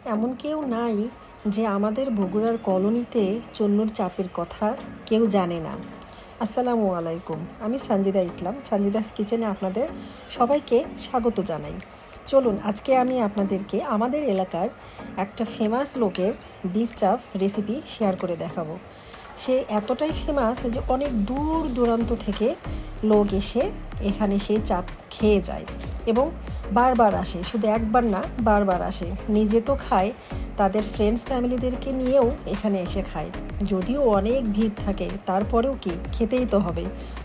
এমন কেউ নাই যে আমাদের বগুড়ার কলোনিতে চন্নুর চাপের কথা কেউ জানে না। আসসালামু আলাইকুম, আমি সানজিদা ইসলাম, সানজিদাস কিচেনে আপনাদের সবাইকে স্বাগত জানাই। চলুন আজকে আমি আপনাদেরকে আমাদের এলাকার একটা ফেমাস লোকের বিফ চাপ রেসিপি শেয়ার করে দেখাবো। সে এতটাই ফেমাস যে অনেক দূর দূরান্ত থেকে লোক এসে এখানে সেই চাপ খেয়ে যায় এবং বারবার আসে। শুধু একবার না, বারবার আসে। নিজে তো খায়, তাদের ফ্রেন্ডস ফ্যামিলিদেরকে নিয়েও এখানে এসে খায়। যদিও অনেক ভিড় থাকে, তারপরেও কি খেতেই তো হবে।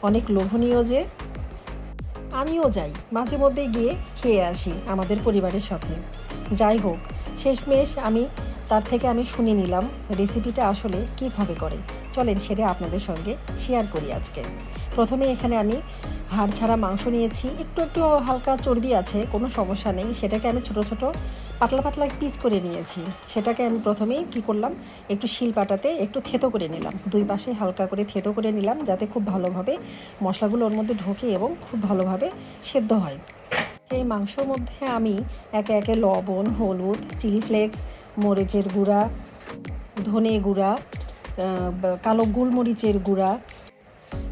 অনেক লোভনীয় যে, আমিও যাই মাঝে মধ্যে গিয়ে খেয়ে আসি আমাদের পরিবারের সাথে। যাই হোক, শেষমেশ তার থেকে আমি শুনে নিলাম রেসিপিটা আসলে কিভাবে করে। চলেন সেটা আপনাদের সঙ্গে শেয়ার করি আজকে। প্রথমে এখানে আমি হাড় ছাড়া মাংস নিয়েছি, একটু একটু হালকা চর্বি আছে, কোনো সমস্যা নেই। সেটাকে আমি ছোট ছোট পাতলা পাতলা পিস করে নিয়েছি। সেটাকে আমি প্রথমেই কি করলাম, একটু শিলপাটাতে একটু থেতো করে নিলাম, দুই পাশে হালকা করে থেতো করে নিলাম, যাতে খুব ভালোভাবে মশলাগুলো ওর মধ্যে ঢোকে এবং খুব ভালোভাবে সেদ্ধ হয়। সেই মাংসর মধ্যে আমি একে একে লবণ, হলুদ, চিলি ফ্লেক্স, মরিচের গুঁড়া, ধনে গুঁড়া, কালো গোলমরিচের গুঁড়া,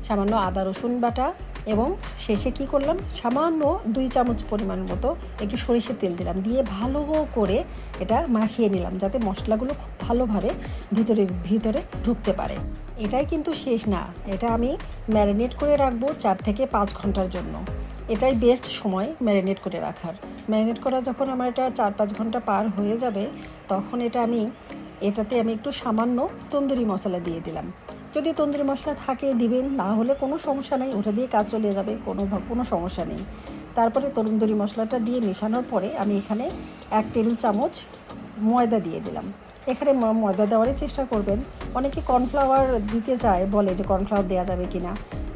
সামান্য আদা রসুন বাটা এবং শেষে কি করলাম, সামান্য 2 চামচ পরিমাণ মতো একটু সরিষার তেল দিলাম, দিয়ে ভালো করে এটা মাখিয়ে নিলাম, যাতে মশলাগুলো খুব ভালোভাবে ভিতরে ভিতরে ঢুকতে পারে। এটাই কিন্তু শেষ না, এটা আমি ম্যারিনেট করে রাখবো 4 থেকে 5 ঘন্টার জন্য। এটাই বেস্ট সময় ম্যারিনেট করে রাখার। ম্যারিনেট করা যখন আমার এটা 4-5 ঘন্টা পার হয়ে যাবে, তখন এটাতে আমি একটু সামান্য তন্দুরি মশলা দিয়ে দিলাম। যদি তন্দুরি মশলা থাকে দিবেন, না হলে কোনো সমস্যা নেই, ওটা দিয়ে কাজ চলে যাবে, কোনো সমস্যা নেই। তারপরে তন্দুরি মশলাটা দিয়ে মেশানোর পরে আমি এখানে 1 টেবিল চামচ ময়দা দিয়ে দিলাম। এখানে ময়দা দেওয়ারই চেষ্টা করবেন। অনেকে কর্নফ্লাওয়ার দিতে চায়, বলে যে কর্নফ্লাওয়ার দেওয়া যাবে কি না।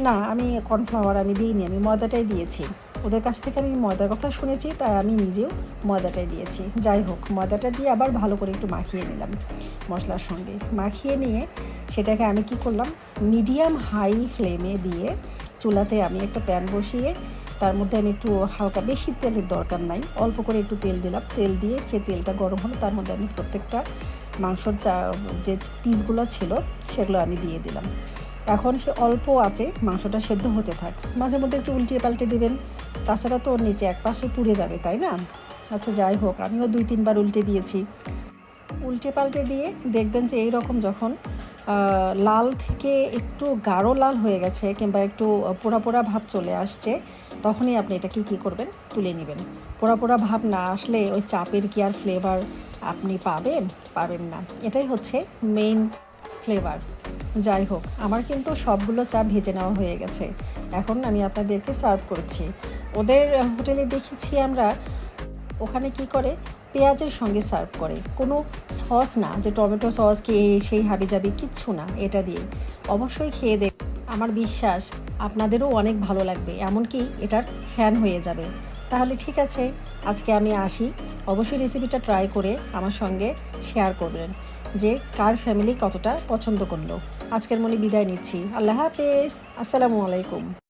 না, আমি কর্নফ্লাওয়ার দিইনি, আমি ময়দাটাই দিয়েছি। ওদের কাছ থেকে আমি ময়দার কথা শুনেছি, তাই আমি নিজেও ময়দাটাই দিয়েছি। যাই হোক, ময়দাটা দিয়ে আবার ভালো করে একটু মাখিয়ে নিলাম মশলার সঙ্গে। মাখিয়ে নিয়ে সেটাকে আমি কি করলাম, মিডিয়াম হাই ফ্লেমে দিয়ে চুলাতে আমি একটা প্যান বসিয়ে তার মধ্যে আমি একটু হালকা, বেশি তেলের দরকার নাই, অল্প করে একটু তেল দিলাম। তেল দিয়ে যে তেলটা গরম হলো, তার মধ্যে আমি প্রত্যেকটা মাংসর যে পিসগুলো ছিল সেগুলো আমি দিয়ে দিলাম। এখন সে অল্প আছে মাংসটা সেদ্ধ হতে থাক, মাঝে মধ্যে একটু উল্টিয়ে পাল্টে দেবেন, তাছাড়া তো নিচে এক পাশে পুড়ে যাবে, তাই না? আচ্ছা, যাই হোক, আমিও 2-3 বার উল্টে দিয়েছি। উল্টে পাল্টে দিয়ে দেখবেন যে এই রকম যখন লাল থেকে একটু গাঢ় লাল হয়ে গেছে, কিংবা একটু পোড়া পোড়া ভাব চলে আসছে, তখনই আপনি এটাকে কী করবেন, তুলে নেবেন। পোড়া পোড়া ভাব না আসলে ওই চাপের কি আর ফ্লেভার আপনি পাবেন না। এটাই হচ্ছে মেইন ফ্লেভার। যাই হোক, আমার কিন্তু সবগুলো চাপ ভেজে নেওয়া হয়ে গেছে। এখন আমি আপনাদেরকে সার্ভ করছি। ওদের হোটেলে দেখেছি আমরা, ওখানে কি করে, পেঁয়াজের সঙ্গে সার্ভ করে, কোনো সস না যে টমেটো সস কি সেই হাবিজাবি, কিচ্ছু না, এটা দিয়ে অবশ্যই খেয়ে দেখ। আমার বিশ্বাস আপনাদেরও অনেক ভালো লাগবে, এমনকি এটার ফ্যান হয়ে যাবে। তাহলে ঠিক আছে, আজকে আমি আসি। অবশ্যই রেসিপিটা ট্রাই করে আমার সঙ্গে শেয়ার করবেন যে কার ফ্যামিলি কতটা পছন্দ করলো। আজকের মনে বিদায় নিচ্ছি। আল্লাহ হাফেজ, আসসালামু আলাইকুম।